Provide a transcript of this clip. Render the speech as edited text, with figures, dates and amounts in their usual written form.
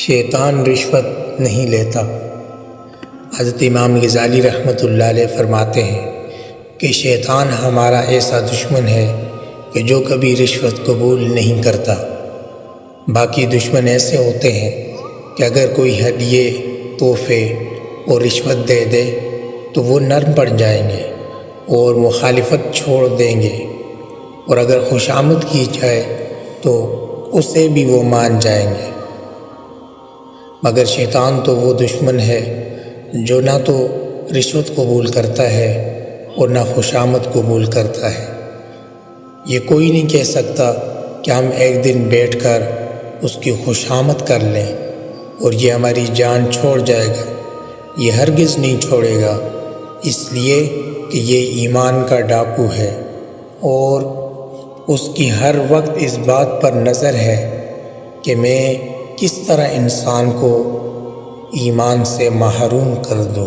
شیطان رشوت نہیں لیتا۔ حضرت امام غزالی رحمۃ اللہ علیہ فرماتے ہیں کہ شیطان ہمارا ایسا دشمن ہے کہ جو کبھی رشوت قبول نہیں کرتا۔ باقی دشمن ایسے ہوتے ہیں کہ اگر کوئی ہدیے، تحفے اور رشوت دے دے تو وہ نرم پڑ جائیں گے اور مخالفت چھوڑ دیں گے، اور اگر خوشامد کی جائے تو اسے بھی وہ مان جائیں گے۔ مگر شیطان تو وہ دشمن ہے جو نہ تو رشوت قبول کرتا ہے اور نہ خوشامد قبول کرتا ہے۔ یہ کوئی نہیں کہہ سکتا کہ ہم ایک دن بیٹھ کر اس کی خوشامد کر لیں اور یہ ہماری جان چھوڑ جائے گا۔ یہ ہرگز نہیں چھوڑے گا، اس لیے کہ یہ ایمان کا ڈاکو ہے اور اس کی ہر وقت اس بات پر نظر ہے کہ میں کس طرح انسان کو ایمان سے محروم کر دوں۔